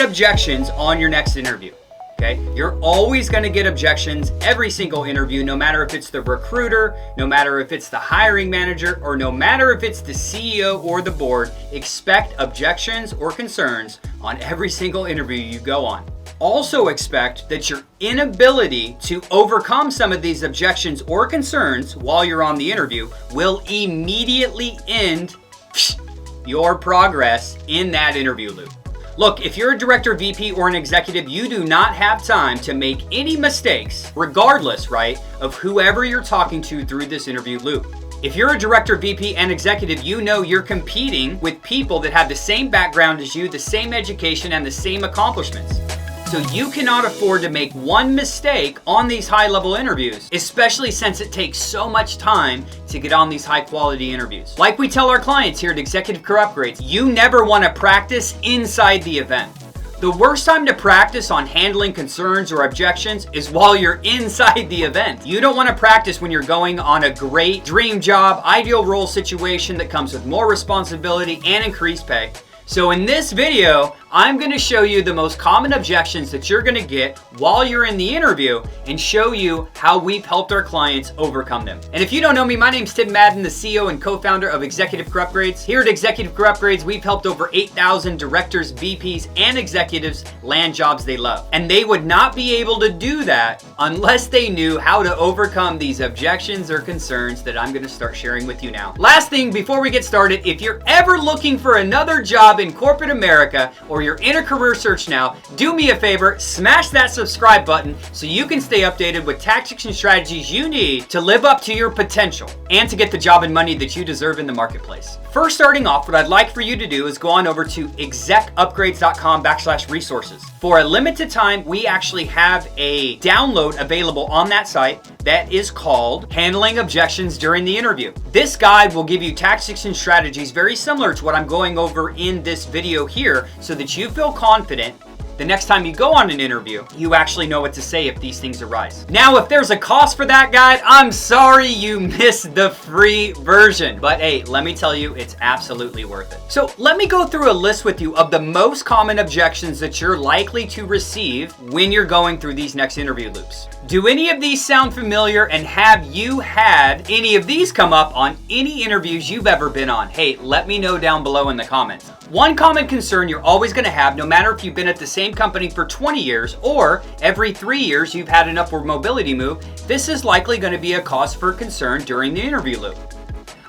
get objections on your next interview. Okay? You're always going to get objections every single interview, no matter if it's the recruiter, no matter if it's the hiring manager, or no matter if it's the CEO or the board. Expect objections or concerns on every single interview you go on. Also expect that your inability to overcome some of these objections or concerns while you're on the interview will immediately end your progress in that interview loop. Look, if you're a director, VP, or an executive, you do not have time to make any mistakes, regardless, right, of whoever you're talking to through this interview loop. If you're a director, VP, and executive, you know you're competing with people that have the same background as you, the same education, and the same accomplishments. So you cannot afford to make one mistake on these high-level interviews, especially since it takes so much time to get on these high-quality interviews. Like we tell our clients here at Executive Career Upgrades, you never want to practice inside the event. The worst time to practice on handling concerns or objections is while you're inside the event. You don't want to practice when you're going on a great dream job, ideal role situation that comes with more responsibility and increased pay. So in this video, I'm going to show you the most common objections that you're going to get while you're in the interview and show you how we've helped our clients overcome them. And if you don't know me, my name's Tim Madden, the CEO and co-founder of Executive Career Upgrades. Here at Executive Career Upgrades, we've helped over 8,000 directors, VPs, and executives land jobs they love. And they would not be able to do that unless they knew how to overcome these objections or concerns that I'm going to start sharing with you now. Last thing before we get started, if you're ever looking for another job in corporate America or you're in a career search now, do me a favor, smash that subscribe button so you can stay updated with tactics and strategies you need to live up to your potential and to get the job and money that you deserve in the marketplace. First, starting off, what I'd like for you to do is go on over to execupgrades.com/resources. For a limited time, we actually have a download available on that site that is called Handling Objections During the Interview. This guide will give you tactics and strategies very similar to what I'm going over in this video here so that you feel confident the next time you go on an interview, you actually know what to say if these things arise. Now, if there's a cost for that guide, I'm sorry you missed the free version. But hey, let me tell you, it's absolutely worth it. So let me go through a list with you of the most common objections that you're likely to receive when you're going through these next interview loops. Do any of these sound familiar, and have you had any of these come up on any interviews you've ever been on? Hey, let me know down below in the comments. One common concern you're always going to have, no matter if you've been at the same company for 20 years or every 3 years you've had an upward mobility move, this is likely going to be a cause for concern during the interview loop.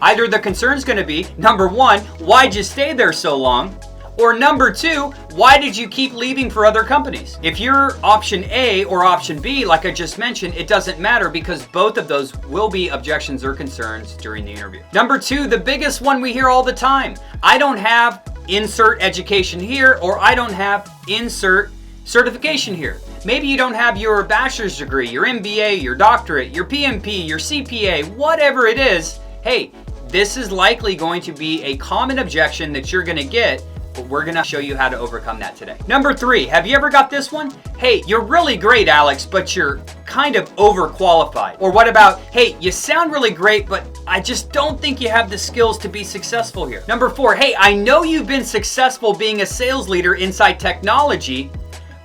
Either the concern is going to be, number one, why'd you stay there so long? Or number two, why did you keep leaving for other companies? If you're option A or option B, like I just mentioned, it doesn't matter because both of those will be objections or concerns during the interview. Number two, the biggest one we hear all the time. I don't have insert education here, or I don't have insert certification here. Maybe you don't have your bachelor's degree, your MBA, your doctorate, your PMP, your CPA, whatever it is. Hey, this is likely going to be a common objection that you're going to get, but we're going to show you how to overcome that today. Number three, have you ever got this one? Hey, you're really great, Alex, but you're kind of overqualified. Or what about, hey, you sound really great, but I just don't think you have the skills to be successful here. Number four, hey, I know you've been successful being a sales leader inside technology,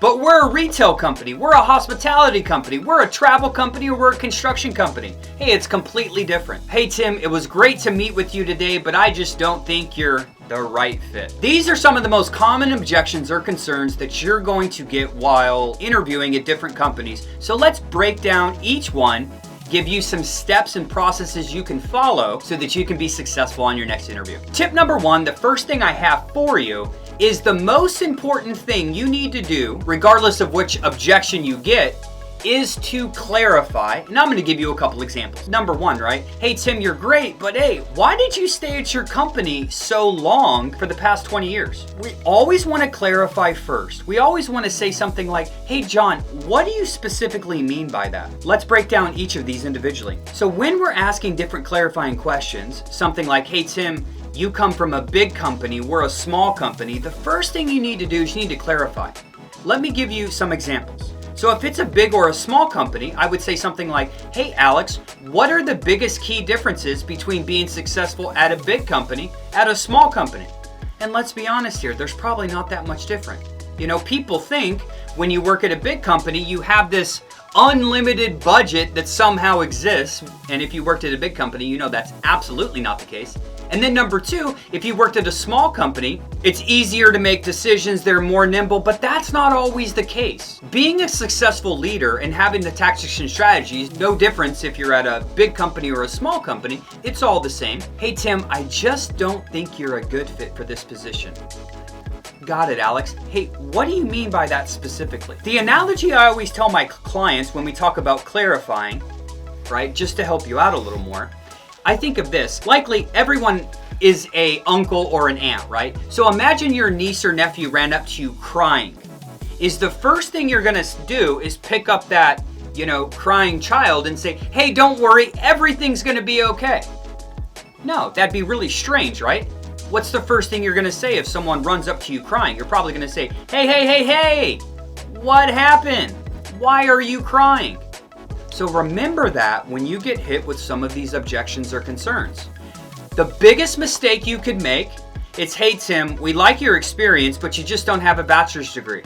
but we're a retail company, we're a hospitality company, we're a travel company, or we're a construction company. Hey, it's completely different. Hey, Tim, it was great to meet with you today, but I just don't think you're the right fit. These are some of the most common objections or concerns that you're going to get while interviewing at different companies. So let's break down each one, give you some steps and processes you can follow so that you can be successful on your next interview. Tip number one, the first thing I have for you is the most important thing you need to do, regardless of which objection you get, is to clarify. And I'm going to give you a couple examples. Number one, right? Hey, Tim, you're great, but hey, why did you stay at your company so long for the past 20 years? We always want to clarify first. We always want to say something like, hey, John, what do you specifically mean by that? Let's break down each of these individually. So when we're asking different clarifying questions, something like, hey, Tim, you come from a big company, we're a small company, the first thing you need to do is you need to clarify. Let me give you some examples. So if it's a big or a small company, I would say something like, hey, Alex, what are the biggest key differences between being successful at a big company, at a small company? And let's be honest here, there's probably not that much different. You know, people think when you work at a big company, you have this unlimited budget that somehow exists. And if you worked at a big company, you know that's absolutely not the case. And then number two, if you worked at a small company, it's easier to make decisions, they're more nimble, but that's not always the case. Being a successful leader and having the tactics and strategies, no difference if you're at a big company or a small company, it's all the same. Hey Tim, I just don't think you're a good fit for this position. Got it, Alex. Hey, what do you mean by that specifically? The analogy I always tell my clients when we talk about clarifying, right, just to help you out a little more, I think of this. Likely everyone is a uncle or an aunt, right? So imagine your niece or nephew ran up to you crying. Is the first thing you're gonna do is pick up that, crying child and say, hey, don't worry, everything's gonna be okay? No, that'd be really strange, right? What's the first thing you're gonna say if someone runs up to you crying? You're probably gonna say, hey, what happened? Why are you crying? So remember that when you get hit with some of these objections or concerns. The biggest mistake you could make, it's, hey Tim, we like your experience, but you just don't have a bachelor's degree.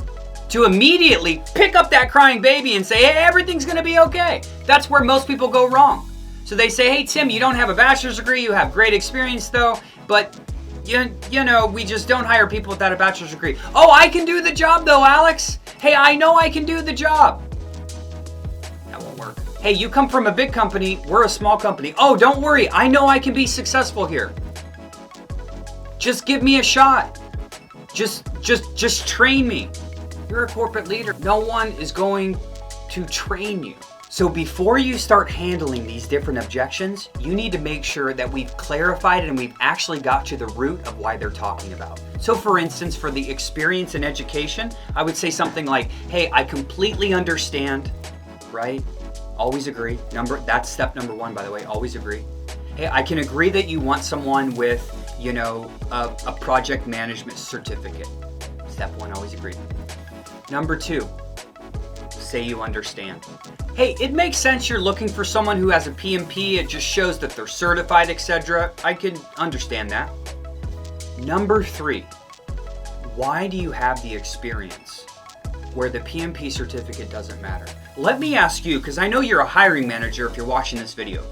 To immediately pick up that crying baby and say, hey, everything's gonna be okay. That's where most people go wrong. So they say, hey Tim, you don't have a bachelor's degree, you have great experience though, but we just don't hire people without a bachelor's degree. Oh, I can do the job though, Alex. Hey, I know I can do the job. That won't work. Hey, you come from a big company, we're a small company. Oh, don't worry, I know I can be successful here. Just give me a shot. Just train me. You're a corporate leader. No one is going to train you. So before you start handling these different objections, you need to make sure that we've clarified and we've actually got to the root of why they're talking about. So for instance, for the experience and education, I would say something like, hey, I completely understand, right? Always agree. That's step number one, by the way, always agree. Hey, I can agree that you want someone with, a project management certificate. Step one, always agree. Number two, say you understand. Hey, it makes sense you're looking for someone who has a PMP. It just shows that they're certified, etc. I can understand that. Number three, why do you have the experience where the PMP certificate doesn't matter? Let me ask you, because I know you're a hiring manager if you're watching this video,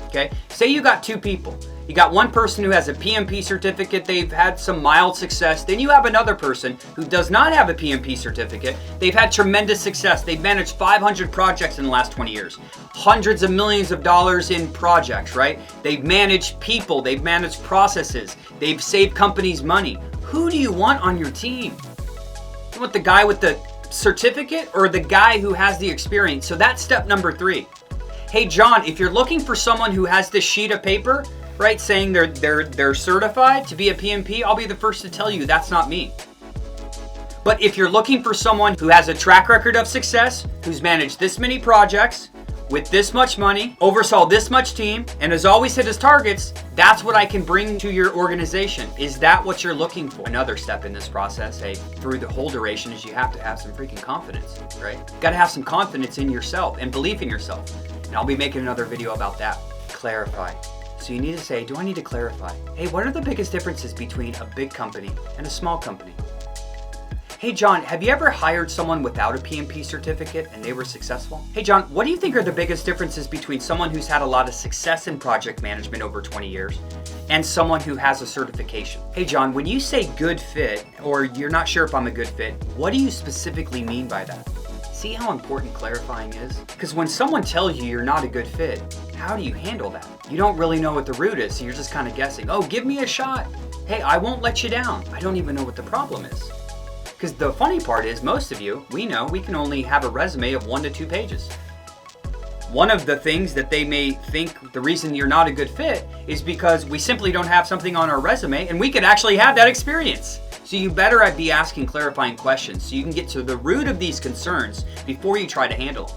okay? Say you got two people. You got one person who has a PMP certificate, they've had some mild success. Then you have another person who does not have a PMP certificate. They've had tremendous success. They've managed 500 projects in the last 20 years. Hundreds of millions of dollars in projects, right? They've managed people, they've managed processes, they've saved companies money. Who do you want on your team? You want the guy with the certificate or the guy who has the experience? So that's step number three. Hey John, if you're looking for someone who has this sheet of paper, right, saying they're certified to be a PMP, I'll be the first to tell you that's not me. But if you're looking for someone who has a track record of success, who's managed this many projects with this much money, oversaw this much team, and has always hit his targets, that's what I can bring to your organization. Is that what you're looking for? Another step in this process, hey, through the whole duration, is you have to have some freaking confidence, right? You gotta have some confidence in yourself and belief in yourself. And I'll be making another video about that. Clarify. So you need to say, do I need to clarify? Hey, what are the biggest differences between a big company and a small company? Hey John, have you ever hired someone without a PMP certificate and they were successful? Hey John, what do you think are the biggest differences between someone who's had a lot of success in project management over 20 years and someone who has a certification? Hey John, when you say good fit, or you're not sure if I'm a good fit, what do you specifically mean by that? See how important clarifying is? Because when someone tells you you're not a good fit, how do you handle that? You don't really know what the root is, so you're just kind of guessing. Oh, give me a shot. Hey, I won't let you down. I don't even know what the problem is. Because the funny part is, most of you, we know we can only have a resume of 1 to 2 pages. One of the things that they may think the reason you're not a good fit is because we simply don't have something on our resume and we could actually have that experience. So you better be asking clarifying questions so you can get to the root of these concerns before you try to handle them.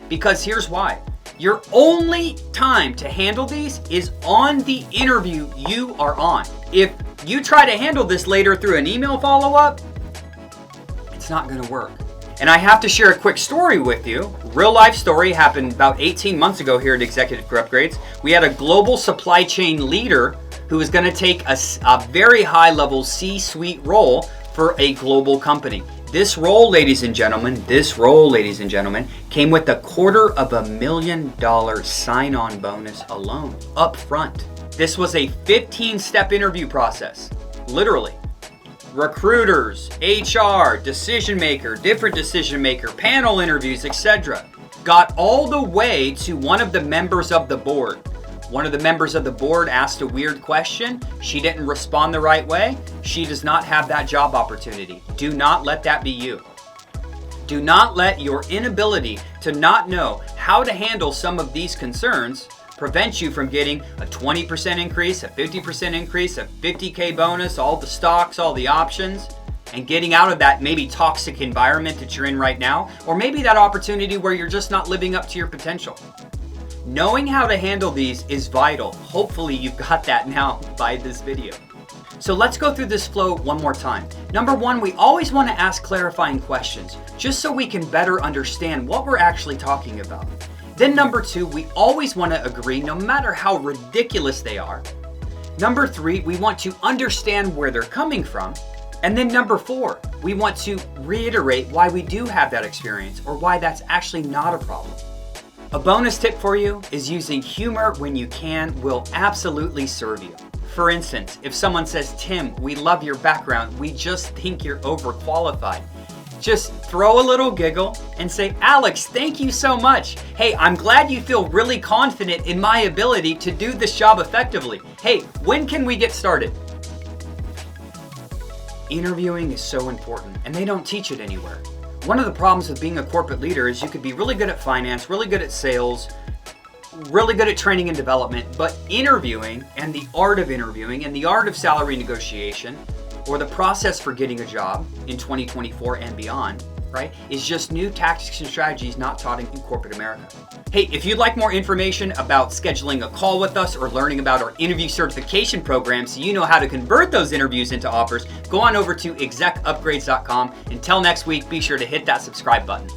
Because here's why. Your only time to handle these is on the interview you are on. If you try to handle this later through an email follow-up, it's not gonna work. And I have to share a quick story with you. Real life story, happened about 18 months ago here at Executive Career Upgrades. We had a global supply chain leader who was gonna take a very high level C-suite role for a global company. This role, ladies and gentlemen, came with $250,000 sign-on bonus alone, up front. This was a 15-step interview process, literally. Recruiters, HR, decision maker, different decision maker, panel interviews, etc. Got all the way to one of the members of the board. One of the members of the board asked a weird question. She didn't respond the right way. She does not have that job opportunity. Do not let that be you. Do not let your inability to not know how to handle some of these concerns prevent you from getting a 20% increase, a 50% increase, a 50K bonus, all the stocks, all the options, and getting out of that maybe toxic environment that you're in right now, or maybe that opportunity where you're just not living up to your potential. Knowing how to handle these is vital. Hopefully you've got that now by this video. So let's go through this flow one more time. Number one, we always want to ask clarifying questions, just so we can better understand what we're actually talking about. Then number two, we always want to agree no matter how ridiculous they are. Number three, we want to understand where they're coming from. And then number four, we want to reiterate why we do have that experience or why that's actually not a problem. A bonus tip for you is using humor when you can will absolutely serve you. For instance, if someone says, "Tim, we love your background, we just think you're overqualified," just throw a little giggle and say, "Alex, thank you so much. Hey, I'm glad you feel really confident in my ability to do this job effectively. Hey, when can we get started?" Interviewing is so important, and they don't teach it anywhere. One of the problems with being a corporate leader is you could be really good at finance, really good at sales, really good at training and development, but interviewing and the art of interviewing and the art of salary negotiation, or the process for getting a job in 2024 and beyond, right, is just new tactics and strategies not taught in corporate America. Hey, if you'd like more information about scheduling a call with us or learning about our interview certification program so you know how to convert those interviews into offers, go on over to execupgrades.com. Until next week, be sure to hit that subscribe button.